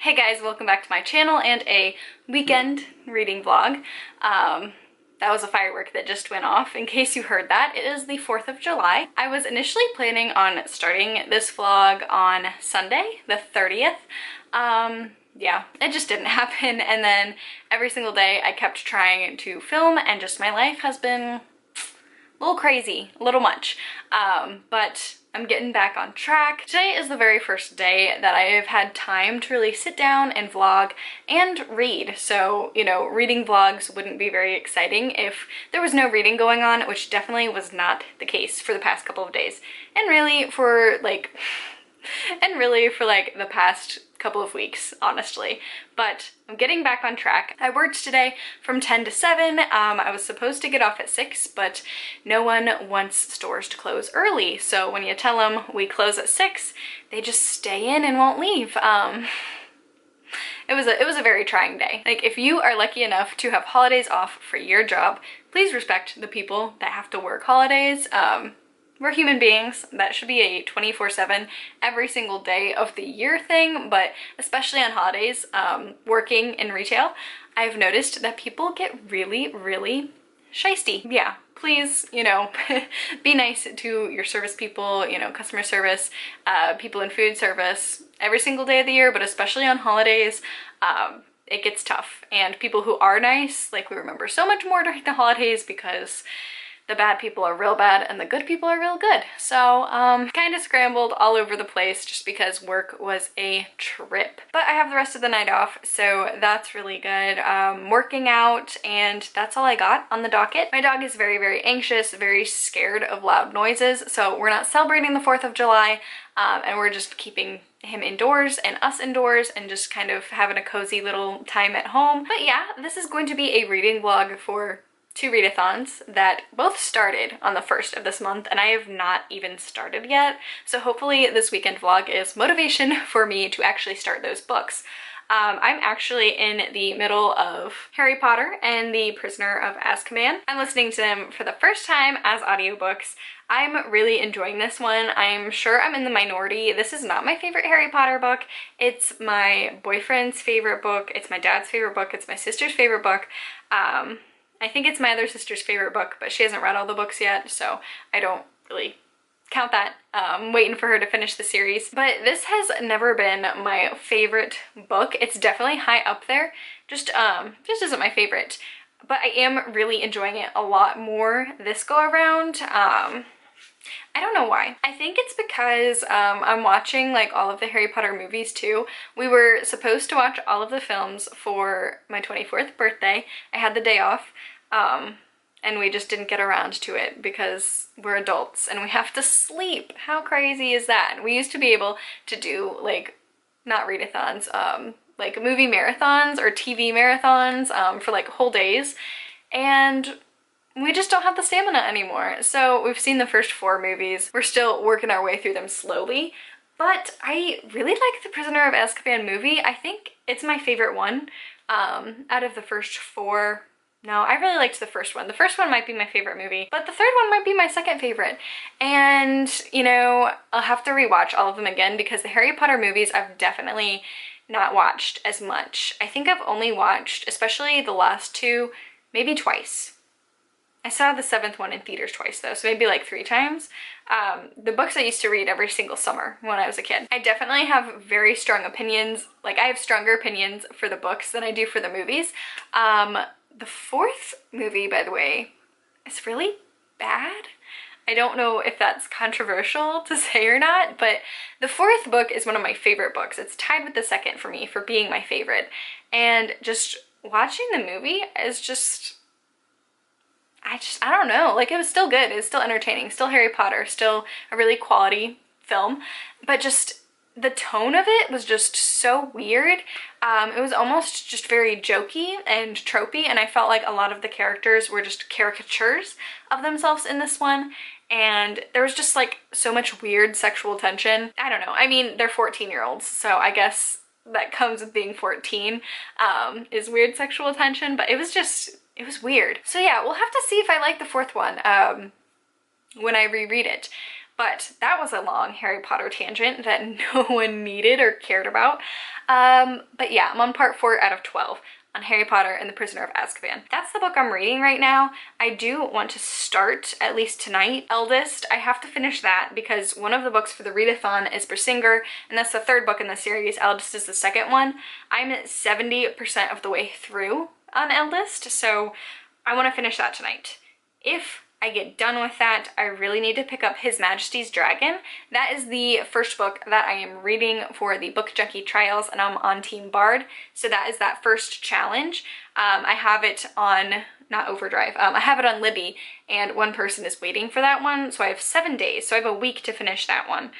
Hey guys, welcome back to my channel and a weekend reading vlog. That was a firework that just went off, in case you heard that. It is the 4th of July. I was initially planning on starting this vlog on Sunday, the 30th. Yeah, it just didn't happen, and then every single day I kept trying to film, and just my life has been a little crazy, a little much. But I'm getting back on track. Today is the very first day that I have had time to really sit down and vlog and read. So, you know, reading vlogs wouldn't be very exciting if there was no reading going on, which definitely was not the case for the past couple of days. And really for like the past couple of weeks, honestly. But I'm getting back on track. I worked today from 10 to 7. I was supposed to get off at 6, but no one wants stores to close early. So when you tell them we close at 6, they just stay in and won't leave. It was a very trying day. Like, if you are lucky enough to have holidays off for your job, please respect the people that have to work holidays. We're human beings. That should be a 24/7 every single day of the year thing, but especially on holidays, working in retail, I've noticed that people get really shisty. Yeah, please, you know, be nice to your service people, you know, customer service, people in food service every single day of the year, but especially on holidays. It gets tough, and people who are nice, like, we remember so much more during the holidays because the bad people are real bad and the good people are real good. So kind of scrambled all over the place just because work was a trip. But I have the rest of the night off, so that's really good. Working out, and that's all I got on the docket. My dog is very anxious, very scared of loud noises, so we're not celebrating the 4th of July, and we're just keeping him indoors and us indoors and just kind of having a cozy little time at home. But yeah, this is going to be a reading vlog for 2 readathons that both started on the 1st of this month, and I have not even started yet. So hopefully this weekend vlog is motivation for me to actually start those books. I'm actually in the middle of Harry Potter and the Prisoner of Azkaban. I'm listening to them for the first time as audiobooks. I'm really enjoying this one. I'm sure I'm in the minority. This is not my favorite Harry Potter book. It's my boyfriend's favorite book. It's my dad's favorite book. It's my sister's favorite book. I think it's my other sister's favorite book, but she hasn't read all the books yet, so I don't really count that. I'm waiting for her to finish the series. But this has never been my favorite book. It's definitely high up there, just isn't my favorite. But I am really enjoying it a lot more this go around. I don't know why. I think it's because I'm watching like all of the Harry Potter movies too. We were supposed to watch all of the films for my 24th birthday. I had the day off, and we just didn't get around to it because we're adults and we have to sleep. How crazy is that? We used to be able to do, like, not readathons, like movie marathons or TV marathons for like whole days, and we just don't have the stamina anymore. So we've seen the first 4 movies. We're still working our way through them slowly, but I really like the Prisoner of Azkaban movie. I think it's my favorite one out of the first 4. No, I really liked the first one. The first one might be my favorite movie, but the third one might be my second favorite. And, you know, I'll have to rewatch all of them again because the Harry Potter movies I've definitely not watched as much. I think I've only watched, especially the last 2, maybe twice. I saw the 7th one in theaters twice though, so maybe like 3 times. The books I used to read every single summer when I was a kid. I definitely have very strong opinions. Like, I have stronger opinions for the books than I do for the movies. The 4th movie, by the way, is really bad. I don't know if that's controversial to say or not, but the 4th book is one of my favorite books. It's tied with the 2nd for me for being my favorite. And just watching the movie is just, I don't know, like, it was still good. It was still entertaining, still Harry Potter, still a really quality film, but just the tone of it was just so weird. It was almost just very jokey and tropey, and I felt like a lot of the characters were just caricatures of themselves in this one, and there was just like so much weird sexual tension. I don't know, I mean, they're 14-year-olds, so I guess that comes with being 14, is weird sexual tension, but it was weird. So yeah, we'll have to see if I like the 4th one when I reread it. But that was a long Harry Potter tangent that no one needed or cared about. But yeah, I'm on part 4 out of 12 on Harry Potter and the Prisoner of Azkaban. That's the book I'm reading right now. I do want to start, at least tonight, Eldest. I have to finish that because one of the books for the readathon is Bersinger, and that's the third book in the series. Eldest is the second one. I'm at 70% of the way through on Eldest, so I want to finish that tonight. If I get done with that, I really need to pick up His Majesty's Dragon. That is the first book that I am reading for the Book Junkie Trials, and I'm on Team Bard, so that is that first challenge. I have it on, not Overdrive, I have it on Libby, and one person is waiting for that one, so I have 7 days, so I have a week to finish that one.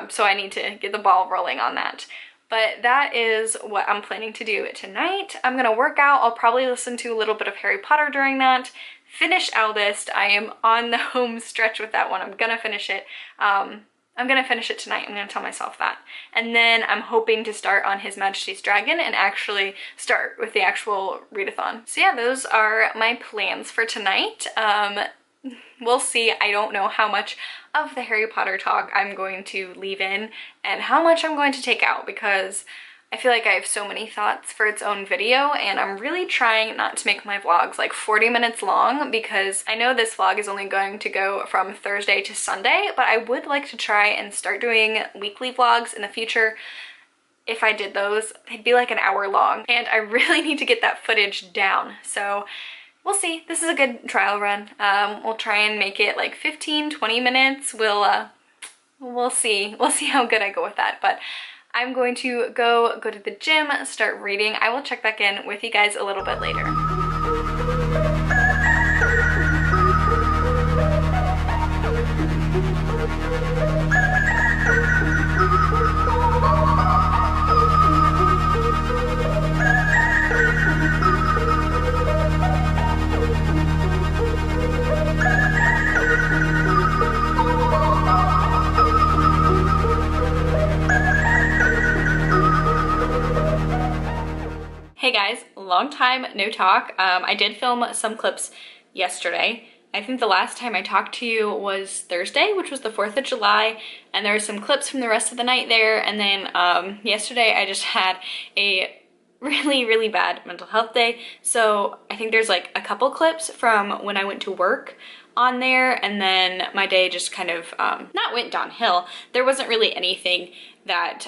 So I need to get the ball rolling on that. But that is what I'm planning to do tonight. I'm gonna work out. I'll probably listen to a little bit of Harry Potter during that. Finish Eldest. I am on the home stretch with that one. I'm gonna finish it. I'm gonna finish it tonight. I'm gonna tell myself that. And then I'm hoping to start on His Majesty's Dragon and actually start with the actual readathon. So yeah, those are my plans for tonight. We'll see. I don't know how much of the Harry Potter talk I'm going to leave in and how much I'm going to take out, because I feel like I have so many thoughts for its own video, and I'm really trying not to make my vlogs like 40 minutes long, because I know this vlog is only going to go from Thursday to Sunday, but I would like to try and start doing weekly vlogs in the future. If I did those, they'd be like an hour long, and I really need to get that footage down. So we'll see. This is a good trial run. We'll try and make it like 15-20 minutes. We'll see. We'll see how good I go with that. But I'm going to go to the gym, start reading. I will check back in with you guys a little bit later. Hey guys, long time no talk. I did film some clips yesterday. I think the last time I talked to you was Thursday, which was the 4th of July, and there were some clips from the rest of the night there, and then yesterday I just had a really bad mental health day, so I think there's like a couple clips from when I went to work on there, and then my day just kind of not went downhill. There wasn't really anything that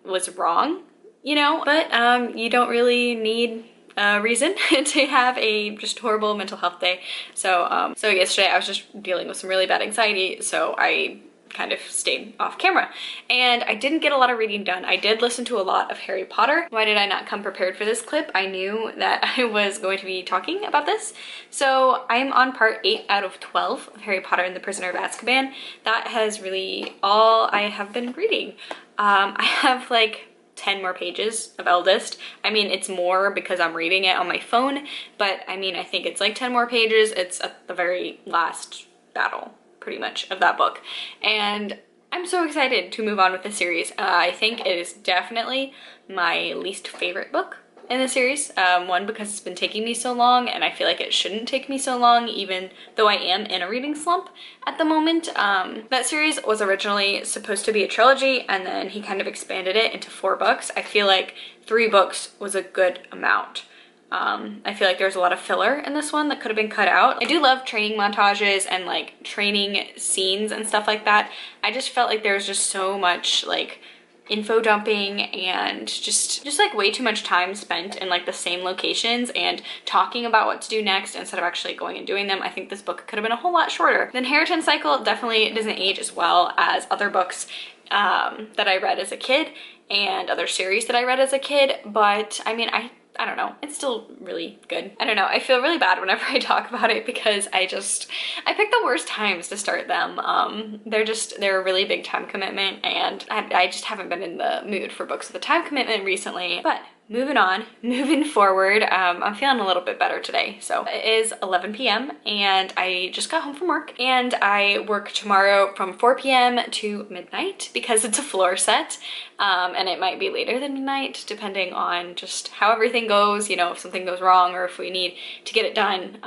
was wrong, you know, but you don't really need a reason to have a just horrible mental health day. So so yesterday I was just dealing with some really bad anxiety, so I kind of stayed off camera, and I didn't get a lot of reading done. I did listen to a lot of Harry Potter. Why did I not come prepared for this clip? I knew that I was going to be talking about this. So I'm on part 8 out of 12 of Harry Potter and the Prisoner of Azkaban. That has really all I have been reading. I have like 10 more pages of Eldest. I mean, it's more because I'm reading it on my phone, but I mean, I think it's like 10 more pages. It's at the very last battle, pretty much, of that book. And I'm so excited to move on with the series. I think it is definitely my least favorite book in the series. One, because it's been taking me so long, and I feel like it shouldn't take me so long, even though I am in a reading slump at the moment. That series was originally supposed to be a trilogy, and then he kind of expanded it into 4 books. I feel like 3 books was a good amount. I feel like there's a lot of filler in this one that could have been cut out. I do love training montages and like training scenes and stuff like that. I just felt like there was just so much like info dumping and just like way too much time spent in like the same locations and talking about what to do next instead of actually going and doing them. I think this book could have been a whole lot shorter. The Inheritance Cycle definitely doesn't age as well as other books that I read as a kid and other series that I read as a kid, but I mean, I don't know, it's still really good. I don't know, I feel really bad whenever I talk about it because I picked the worst times to start them. They're a really big time commitment, and I just haven't been in the mood for books with a time commitment recently. But moving on, moving forward, I'm feeling a little bit better today. So it is 11 p.m. and I just got home from work, and I work tomorrow from 4 p.m. to midnight because it's a floor set, and it might be later than midnight depending on just how everything goes, you know, if something goes wrong or if we need to get it done.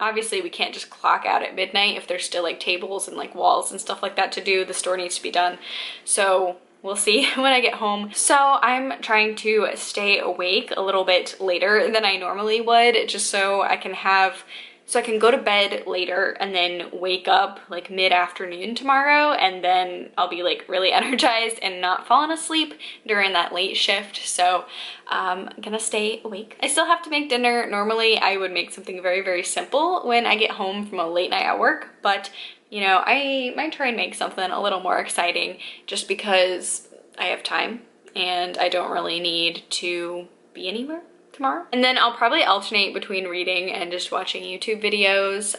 Obviously we can't just clock out at midnight if there's still like tables and like walls and stuff like that to do. The store needs to be done. So we'll see when I get home. So I'm trying to stay awake a little bit later than I normally would, just so I can go to bed later and then wake up like mid-afternoon tomorrow, and then I'll be like really energized and not falling asleep during that late shift. So I'm gonna stay awake. I still have to make dinner. Normally I would make something very, very simple when I get home from a late night at work, but you know, I might try and make something a little more exciting just because I have time and I don't really need to be anywhere tomorrow. And then I'll probably alternate between reading and just watching YouTube videos.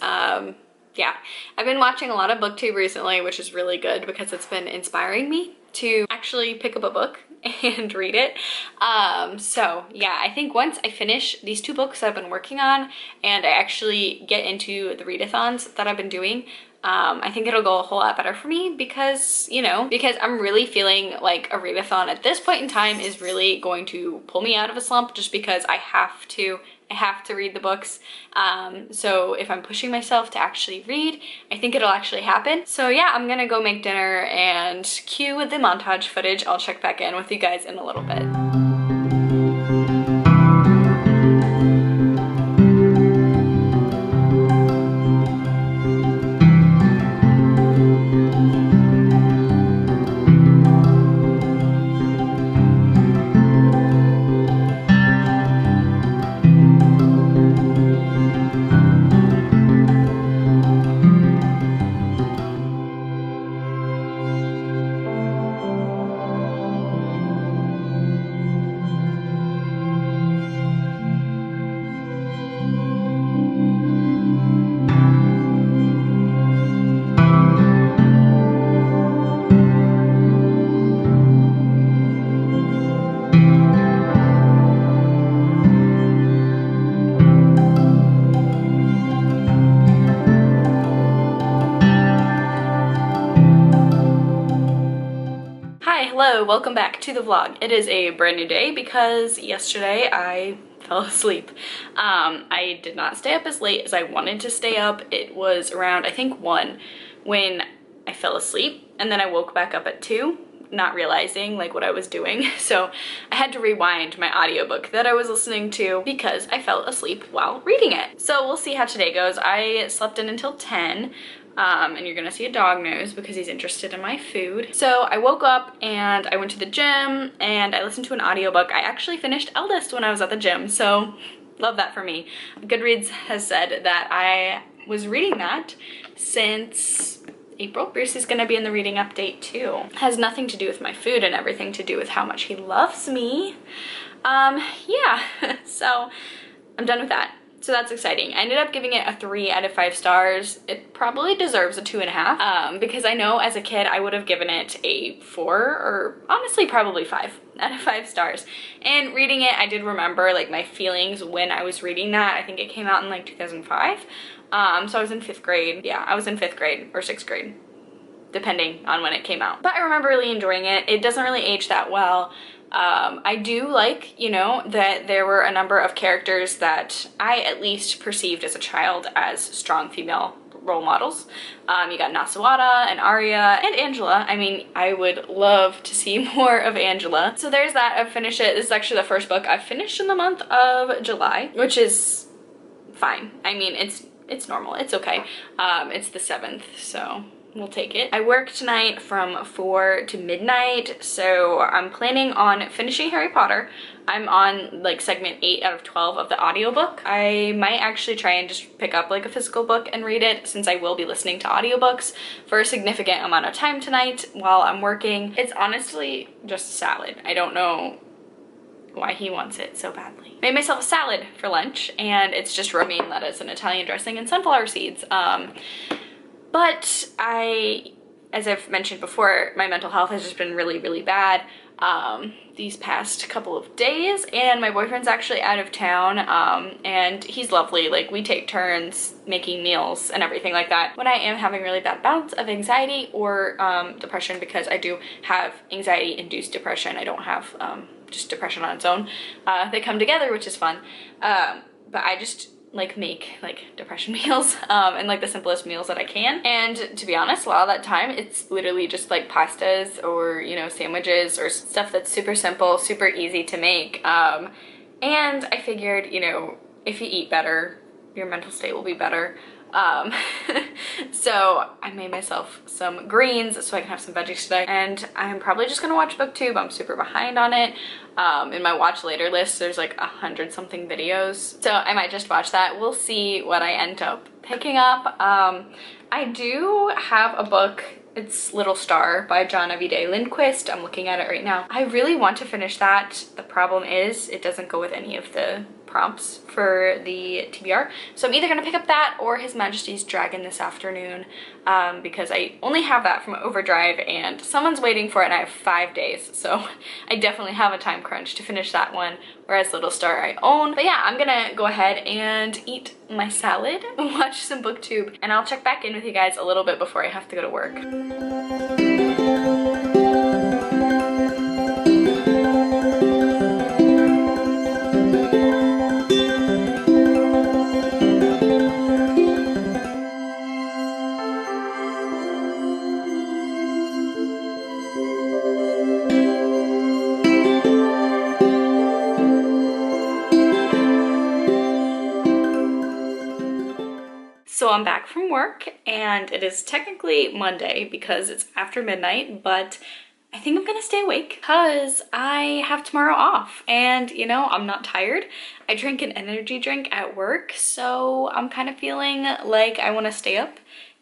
Yeah, I've been watching a lot of booktube recently, which is really good because it's been inspiring me to actually pick up a book and read it. So yeah, I think once I finish these 2 books I've been working on and I actually get into the readathons that I've been doing, I think it'll go a whole lot better for me because, you know, because I'm really feeling like a readathon at this point in time is really going to pull me out of a slump, just because I have to read the books. So if I'm pushing myself to actually read, I think it'll actually happen. So yeah, I'm gonna go make dinner and cue the montage footage. I'll check back in with you guys in a little bit. Hello, welcome back to the vlog. It is a brand new day because yesterday I fell asleep. I did not stay up as late as I wanted to stay up. It was around, I think, 1 when I fell asleep, and then I woke back up at 2, not realizing like what I was doing. So I had to rewind my audiobook that I was listening to because I fell asleep while reading it. So we'll see how today goes. I slept in until 10. And you're gonna see a dog nose because he's interested in my food. So I woke up and I went to the gym and I listened to an audiobook. I actually finished Eldest when I was at the gym, so love that for me. Goodreads has said that I was reading that since April. Bruce is gonna be in the reading update too. Has nothing to do with my food and everything to do with how much he loves me. Yeah, so I'm done with that. So that's exciting. I ended up giving it a 3 out of 5 stars. It probably deserves a 2.5 because I know as a kid I would have given it a 4 or honestly probably 5 out of 5 stars. And reading it, I did remember like my feelings when I was reading that. I think it came out in like 2005. So I was in 5th grade. Yeah, I was in 5th grade or 6th grade, depending on when it came out. But I remember really enjoying it. It doesn't really age that well. I do like, you know, that there were a number of characters that I at least perceived as a child as strong female role models. You got Nasawada and Arya and Angela. I mean, I would love to see more of Angela. So there's that. I've finished it. This is actually the first book I've finished in the month of July, which is fine. I mean, it's normal. It's okay. It's the 7th, so we'll take it. I work tonight from 4 to midnight, so I'm planning on finishing Harry Potter. I'm on like segment 8 out of 12 of the audiobook. I might actually try and just pick up like a physical book and read it, since I will be listening to audiobooks for a significant amount of time tonight while I'm working. It's honestly just a salad. I don't know why he wants it so badly. Made myself a salad for lunch, and it's just romaine lettuce and Italian dressing and sunflower seeds. But as I've mentioned before, my mental health has just been really, really bad. these past couple of days, and my boyfriend's actually out of town, and he's lovely. Like, we take turns making meals and everything like that when I am having really bad bouts of anxiety or depression, because I do have anxiety-induced depression. I don't have just depression on its own. They come together, which is fun, but I just like make like depression meals and like the simplest meals that I can. And to be honest, a lot of that time it's literally just like pastas or, you know, sandwiches or stuff that's super simple, super easy to make. And I figured, you know, if you eat better, your mental state will be better. So I made myself some greens so I can have some veggies today, and I'm probably just gonna watch BookTube. I'm super behind on it. In my watch later list there's like 100-something videos, so I might just watch that. We'll see what I end up picking up. I do have a book. It's Little Star by John Avide Lindquist. I'm looking at it right now. I really want to finish that. The problem is it doesn't go with any of the prompts for the TBR. So I'm either gonna pick up that or His Majesty's Dragon this afternoon, because I only have that from Overdrive and someone's waiting for it and I have 5 days. So I definitely have a time crunch to finish that one, whereas Little Star I own. But yeah, I'm gonna go ahead and eat my salad, watch some BookTube, and I'll check back in with you guys a little bit before I have to go to work. So I'm back from work, and it is technically Monday because it's after midnight, but I think I'm gonna stay awake because I have tomorrow off, and you know, I'm not tired. I drank an energy drink at work, so I'm kind of feeling like I want to stay up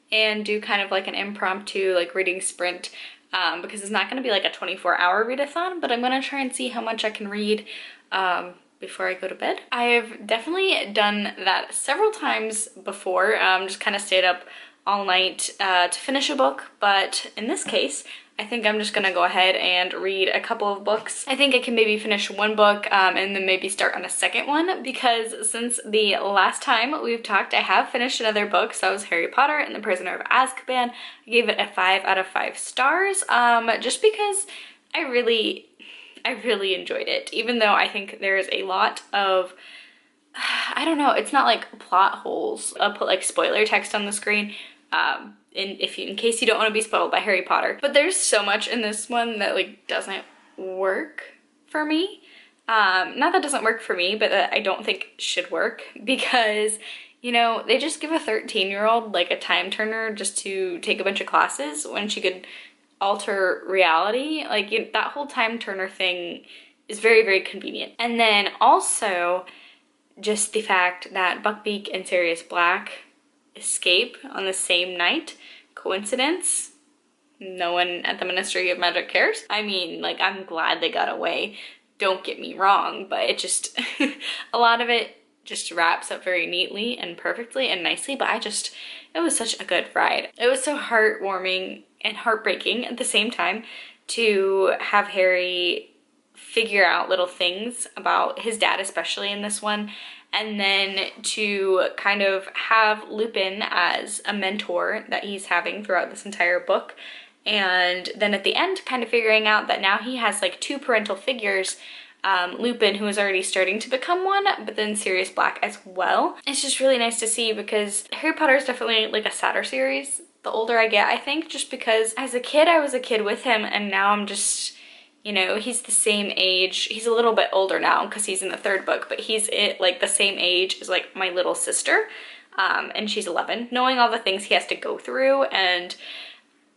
and do kind of like an impromptu like reading sprint, because it's not going to be like a 24-hour readathon, but I'm going to try and see how much I can read before I go to bed. I have definitely done that several times before, just kind of stayed up all night to finish a book, but in this case I think I'm just gonna go ahead and read a couple of books. I think I can maybe finish one book and then maybe start on a second one, because since the last time we've talked I have finished another book. So that was Harry Potter and the Prisoner of Azkaban. I gave it a 5 out of 5 stars, just because I really enjoyed it, even though I think there's a lot of, I don't know, it's not like plot holes. I'll put like spoiler text on the screen in case you don't want to be spoiled by Harry Potter. But there's so much in this one that like doesn't work for me. Not that it doesn't work for me, but that I don't think should work, because you know, they just give a 13-year-old like a time turner just to take a bunch of classes when she could alter reality. Like, you know, that whole time turner thing is very, very convenient. And then also just the fact that Buckbeak and Sirius Black escape on the same night. Coincidence? No one at the Ministry of Magic cares. I mean, like, I'm glad they got away, don't get me wrong, but it just a lot of it just wraps up very neatly and perfectly and nicely. But it was such a good ride. It was so heartwarming and heartbreaking at the same time to have Harry figure out little things about his dad, especially in this one, and then to kind of have Lupin as a mentor that he's having throughout this entire book, and then at the end kind of figuring out that now he has like 2 parental figures, Lupin, who is already starting to become one, but then Sirius Black as well. It's just really nice to see, because Harry Potter is definitely like a sadder series the older I get, I think, just because as a kid I was a kid with him, and now I'm just, you know, he's the same age. He's a little bit older now because he's in the 3rd book, but he's like the same age as like my little sister, and she's 11, knowing all the things he has to go through, and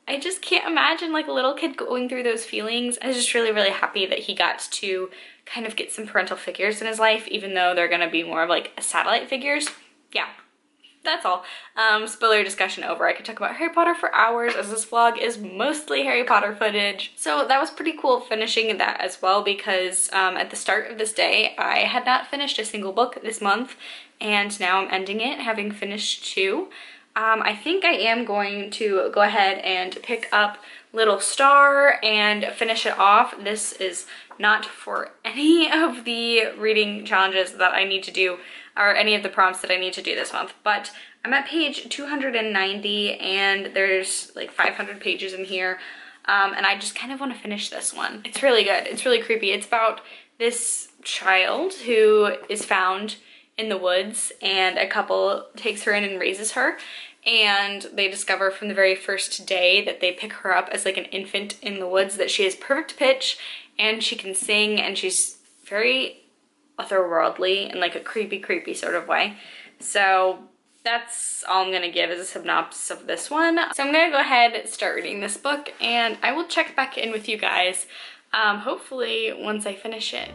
I just can't imagine like a little kid going through those feelings. I was just really, really happy that he got to kind of get some parental figures in his life, even though they're gonna be more of like satellite figures. Yeah, that's all. Spoiler discussion over. I could talk about Harry Potter for hours, as this vlog is mostly Harry Potter footage. So that was pretty cool finishing that as well, because at the start of this day I had not finished a single book this month, and now I'm ending it having finished 2. I think I am going to go ahead and pick up Little Star and finish it off. This is not for any of the reading challenges that I need to do or any of the prompts that I need to do this month, but I'm at page 290 and there's like 500 pages in here, and I just kind of want to finish this one. It's really good. It's really creepy. It's about this child who is found in the woods and a couple takes her in and raises her, and they discover from the very first day that they pick her up as like an infant in the woods that she has perfect pitch and she can sing and she's very otherworldly in like a creepy sort of way. So that's all I'm gonna give as a synopsis of this one. So I'm gonna go ahead and start reading this book and I will check back in with you guys hopefully once I finish it.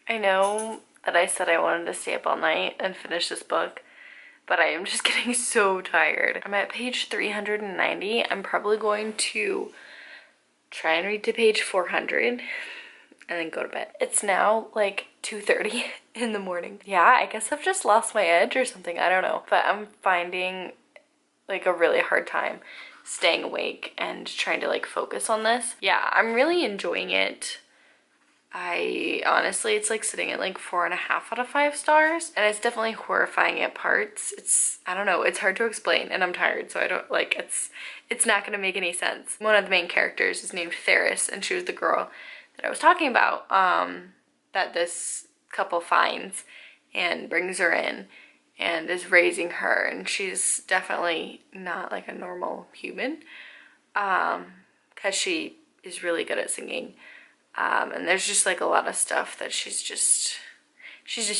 I know that I said I wanted to stay up all night and finish this book, but I am just getting so tired. I'm at page 390. I'm probably going to try and read to page 400 and then go to bed. It's now like 2:30 in the morning. Yeah, I guess I've just lost my edge or something. I don't know, but I'm finding like a really hard time staying awake and trying to like focus on this. Yeah, I'm really enjoying it. I honestly, it's like sitting at like 4.5 out of 5 stars, and it's definitely horrifying at parts. I don't know, it's hard to explain and I'm tired, so I don't like, it's not gonna make any sense. One of the main characters is named Theris, and she was the girl that I was talking about that this couple finds and brings her in and is raising her, and she's definitely not like a normal human because she is really good at singing. And there's just like a lot of stuff that she's just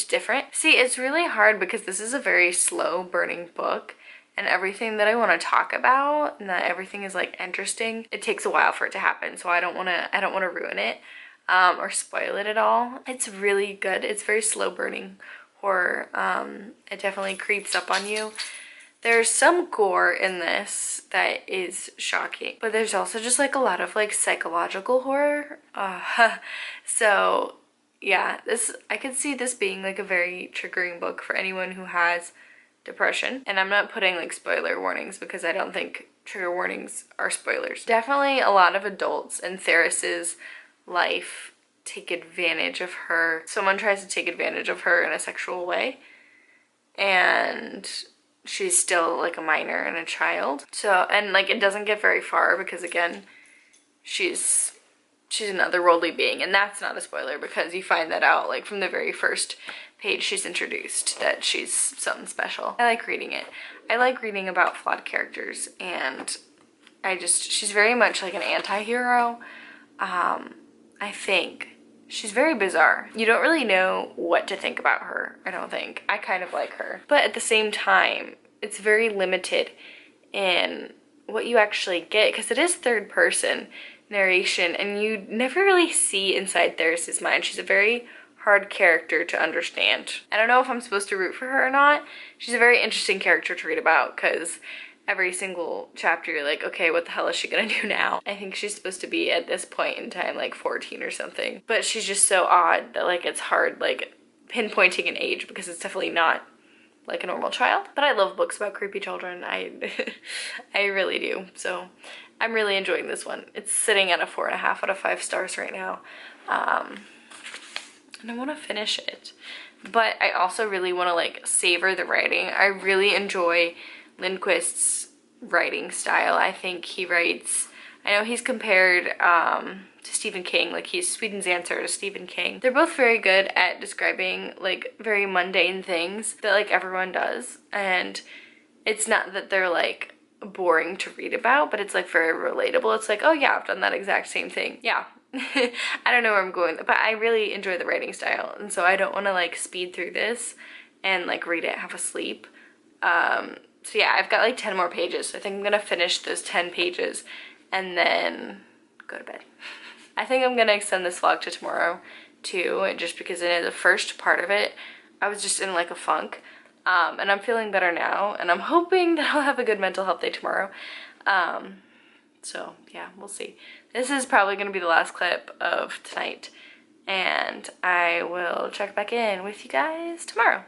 different. See, it's really hard because this is a very slow burning book, and everything that I want to talk about and that everything is like interesting, it takes a while for it to happen. So I don't want to ruin it or spoil it at all. It's really good. It's very slow burning horror. It definitely creeps up on you. There's some gore in this that is shocking, but there's also just like a lot of like psychological horror. So yeah, I could see this being like a very triggering book for anyone who has depression. And I'm not putting like spoiler warnings because I don't think trigger warnings are spoilers. Definitely a lot of adults in Theris's life take advantage of her. Someone tries to take advantage of her in a sexual way, and she's still like a minor and a child. So, and like it doesn't get very far because again, she's an otherworldly being, and that's not a spoiler because you find that out like from the very first page she's introduced that she's something special. I like reading it. I like reading about flawed characters, and she's very much like an anti-hero. I think she's very bizarre. You don't really know what to think about her, I don't think. I kind of like her. But at the same time, it's very limited in what you actually get because it is third person narration and you never really see inside Theris's mind. She's a very hard character to understand. I don't know if I'm supposed to root for her or not. She's a very interesting character to read about because every single chapter you're like, okay, what the hell is she gonna do now? I think she's supposed to be at this point in time like 14 or something, but she's just so odd that like it's hard like pinpointing an age because it's definitely not like a normal child. But I love books about creepy children. I really do. So I'm really enjoying this one. It's sitting at a 4.5 out of 5 stars right now, and I want to finish it, but I also really want to like savor the writing. I really enjoy Lindquist's writing style. I think he writes, I know he's compared to Stephen King, like he's Sweden's answer to Stephen King. They're both very good at describing like very mundane things that like everyone does, and it's not that they're like boring to read about, but it's like very relatable. It's like, oh yeah, I've done that exact same thing. Yeah. I don't know where I'm going, but I really enjoy the writing style, and so I don't want to like speed through this and like read it half asleep. So yeah, I've got like 10 more pages. So I think I'm gonna finish those 10 pages and then go to bed. I think I'm gonna extend this vlog to tomorrow too, just because in the first part of it, I was just in like a funk. And I'm feeling better now, and I'm hoping that I'll have a good mental health day tomorrow. So yeah, we'll see. This is probably gonna be the last clip of tonight, and I will check back in with you guys tomorrow.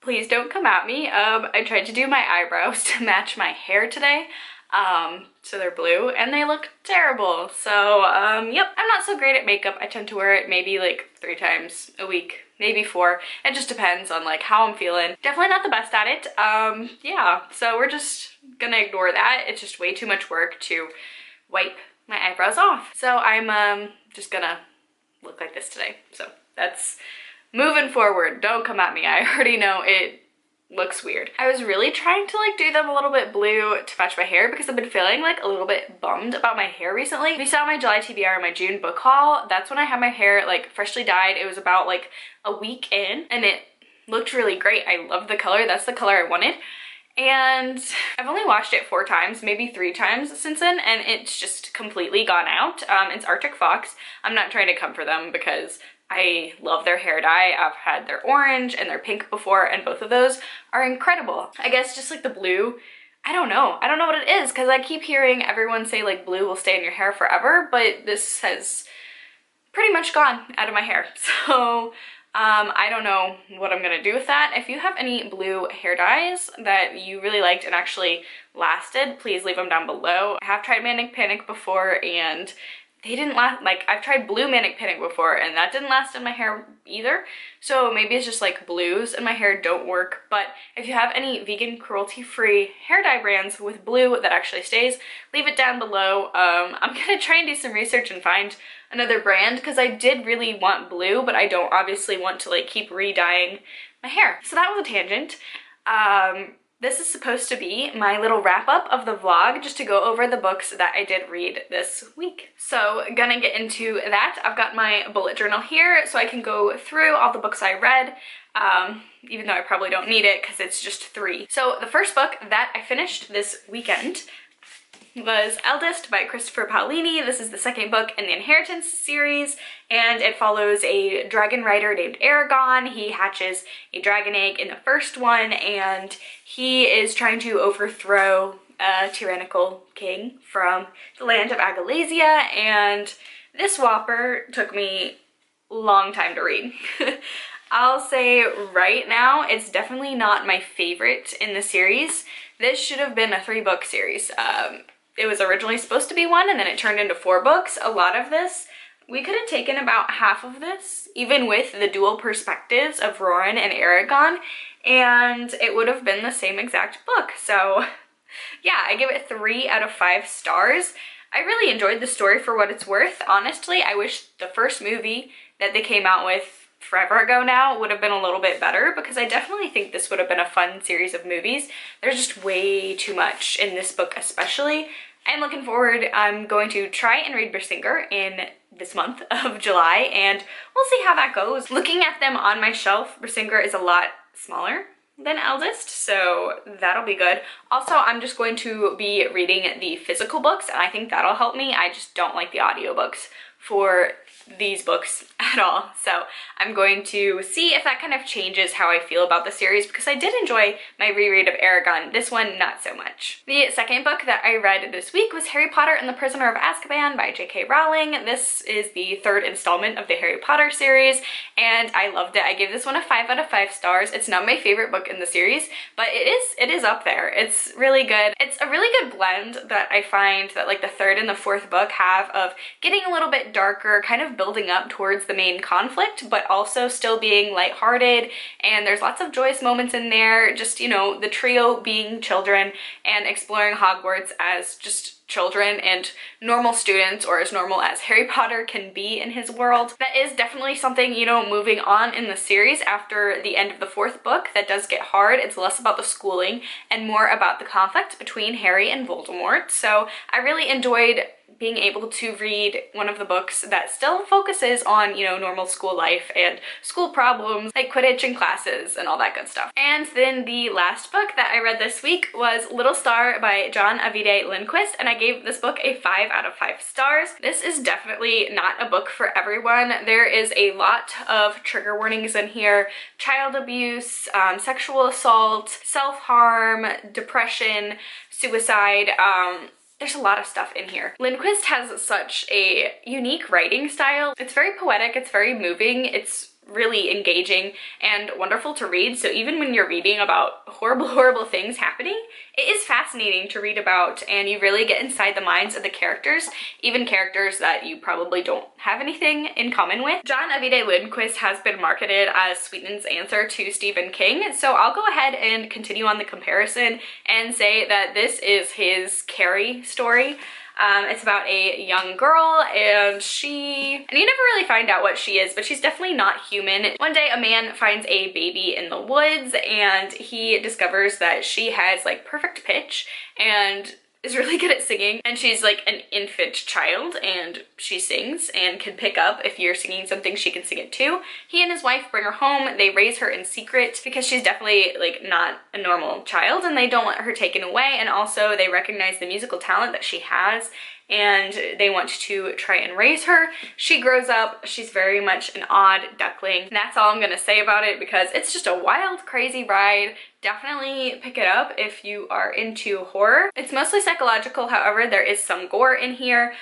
Please don't come at me. I tried to do my eyebrows to match my hair today. So they're blue and they look terrible. So, yep, I'm not so great at makeup. I tend to wear it maybe like 3 times a week, maybe 4. It just depends on like how I'm feeling. Definitely not the best at it. Yeah, so we're just gonna ignore that. It's just way too much work to wipe my eyebrows off. So I'm just gonna look like this today. So that's moving forward. Don't come at me. I already know it looks weird. I was really trying to like do them a little bit blue to match my hair because I've been feeling like a little bit bummed about my hair recently. If you saw my July TBR and my June book haul, that's when I had my hair like freshly dyed. It was about like a week in and it looked really great. I loved the color. That's the color I wanted. And I've only washed it 4 times, maybe 3 times since then, and it's just completely gone out. It's Arctic Fox. I'm not trying to come for them because I love their hair dye. I've had their orange and their pink before, and both of those are incredible. I guess just like the blue, I don't know what it is, because I keep hearing everyone say like blue will stay in your hair forever, but this has pretty much gone out of my hair. So I don't know what I'm gonna do with that. If you have any blue hair dyes that you really liked and actually lasted, please leave them down below. I have tried Manic Panic before and they didn't last. Like, I've tried blue Manic Panic before and that didn't last in my hair either. So maybe it's just like blues in my hair don't work. But if you have any vegan cruelty-free hair dye brands with blue that actually stays, leave it down below. I'm gonna try and do some research and find another brand because I did really want blue, but I don't obviously want to like keep re-dyeing my hair. So that was a tangent. This is supposed to be my little wrap up of the vlog, just to go over the books that I did read this week. So gonna get into that. I've got my bullet journal here so I can go through all the books I read, even though I probably don't need it because it's just 3. So the first book that I finished this weekend was Eldest by Christopher Paolini. This is the second book in the Inheritance series, and it follows a dragon rider named Aragon. He hatches a dragon egg in the first one, and he is trying to overthrow a tyrannical king from the land of Agalasia, and this whopper took me a long time to read. I'll say right now, it's definitely not my favorite in the series. This should have been a 3-book series. It was originally supposed to be 1 and then it turned into 4 books. A lot of this, we could have taken about half of this, even with the dual perspectives of Roran and Aragon, and it would have been the same exact book. So yeah, I give it 3 out of 5 stars. I really enjoyed the story for what it's worth. Honestly, I wish the first movie that they came out with forever ago now would have been a little bit better, because I definitely think this would have been a fun series of movies. There's just way too much in this book especially. I'm looking forward. I'm going to try and read Berserker in this month of July, and we'll see how that goes. Looking at them on my shelf, Berserker is a lot smaller than Eldest, so that'll be good. Also, I'm just going to be reading the physical books, and I think that'll help me. I just don't like the audiobooks for these books at all, so I'm going to see if that kind of changes how I feel about the series, because I did enjoy my reread of Aragon. This one, not so much. The second book that I read this week was Harry Potter and the Prisoner of Azkaban by J.K. Rowling. This is the 3rd installment of the Harry Potter series, and I loved it. I gave this one a 5 out of 5 stars. It's not my favorite book in the series, but it is up there. It's really good. It's a really good blend that I find that like the 3rd and the 4th book have of getting a little bit darker, kind of building up towards the main conflict, but also still being lighthearted, and there's lots of joyous moments in there. Just, you know, the trio being children and exploring Hogwarts as just children and normal students, or as normal as Harry Potter can be in his world. That is definitely something, you know, moving on in the series after the end of the 4th book, that does get hard. It's less about the schooling and more about the conflict between Harry and Voldemort. So I really enjoyed being able to read one of the books that still focuses on, you know, normal school life and school problems like Quidditch and classes and all that good stuff. And then the last book that I read this week was Little Star by John Avide Lindquist, and I gave this book a 5 out of 5 stars. This is definitely not a book for everyone. There is a lot of trigger warnings in here: child abuse, sexual assault, self-harm, depression, suicide. There's a lot of stuff in here. Lindquist has such a unique writing style. It's very poetic, it's very moving, it's really engaging and wonderful to read. So even when you're reading about horrible things happening, it is fascinating to read about, and you really get inside the minds of the characters, even characters that you probably don't have anything in common with. John Avide Lindquist has been marketed as Sweeten's answer to Stephen King, so I'll go ahead and continue on the comparison and say that this is his Carrie story. It's about a young girl, and you never really find out what she is, but she's definitely not human. One day a man finds a baby in the woods, and he discovers that she has like perfect pitch and is really good at singing, and she's like an infant child, and she sings and can pick up if you're singing something, she can sing it too. He and his wife bring her home. They raise her in secret because she's definitely like not a normal child, and they don't want her taken away, and also they recognize the musical talent that she has, and they want to try and raise her. She grows up, she's very much an odd duckling. And that's all I'm gonna say about it, because it's just a wild, crazy ride. Definitely pick it up if you are into horror. It's mostly psychological, however, there is some gore in here.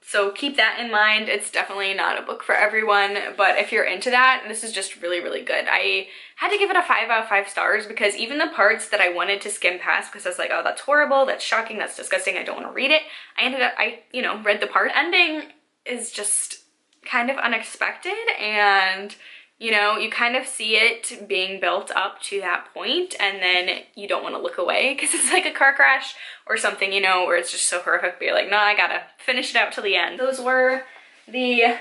So keep that in mind. It's definitely not a book for everyone, but if you're into that, this is just really good. I had to give it a 5 out of 5 stars because even the parts that I wanted to skim past because I was like, oh, that's horrible, that's shocking, that's disgusting, I don't want to read it, I you know, read the part. The ending is just kind of unexpected, and you know, you kind of see it being built up to that point, and then you don't want to look away because it's like a car crash or something, you know, where it's just so horrific, but you're like, no, I gotta finish it out till the end. Those were the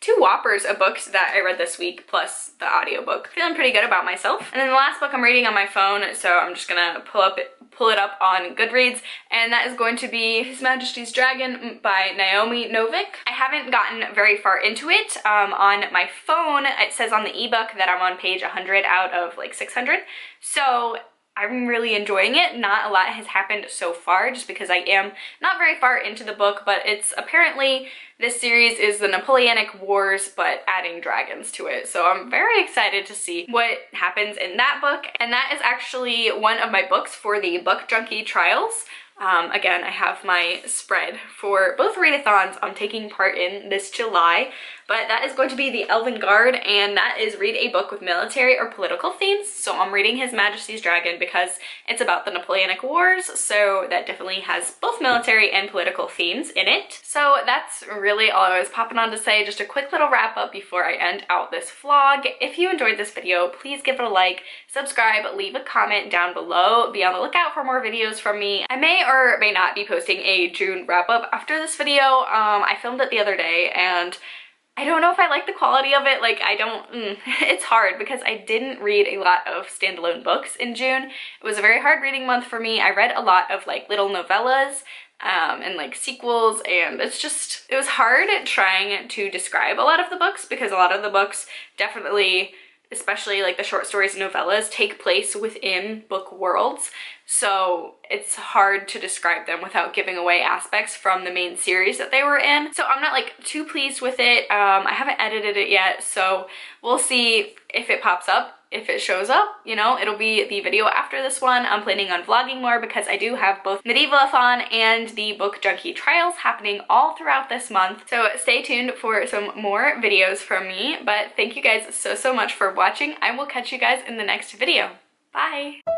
2 whoppers of books that I read this week, plus the audiobook. Feeling pretty good about myself. And then the last book I'm reading on my phone, so I'm just gonna pull it up on Goodreads, and that is going to be His Majesty's Dragon by Naomi Novik. I haven't gotten very far into it. On my phone, it says on the ebook that I'm on page 100 out of like 600, so I'm really enjoying it. Not a lot has happened so far just because I am not very far into the book, but it's apparently this series is the Napoleonic Wars but adding dragons to it. So I'm very excited to see what happens in that book, and that is actually one of my books for the Book Junkie Trials. Again, I have my spread for both readathons I'm taking part in this July, but that is going to be the Elven Guard, and that is read a book with military or political themes. So I'm reading His Majesty's Dragon because it's about the Napoleonic Wars, so that definitely has both military and political themes in it. So that's really all I was popping on to say. Just a quick little wrap up before I end out this vlog. If you enjoyed this video, please give it a like, subscribe, leave a comment down below. Be on the lookout for more videos from me. I may or may not be posting a June wrap up after this video. I filmed it the other day, and I don't know if I like the quality of it. Like, it's hard because I didn't read a lot of standalone books in June. It was a very hard reading month for me. I read a lot of like little novellas and like sequels, and it was hard trying to describe a lot of the books because a lot of the books definitely, especially like the short stories and novellas, take place within book worlds. So it's hard to describe them without giving away aspects from the main series that they were in. So I'm not like too pleased with it. I haven't edited it yet, so we'll see if it pops up. If it shows up, you know, it'll be the video after this one. I'm planning on vlogging more because I do have both Medievalathon and the Book Junkie Trials happening all throughout this month. So stay tuned for some more videos from me. But thank you guys so much for watching. I will catch you guys in the next video. Bye!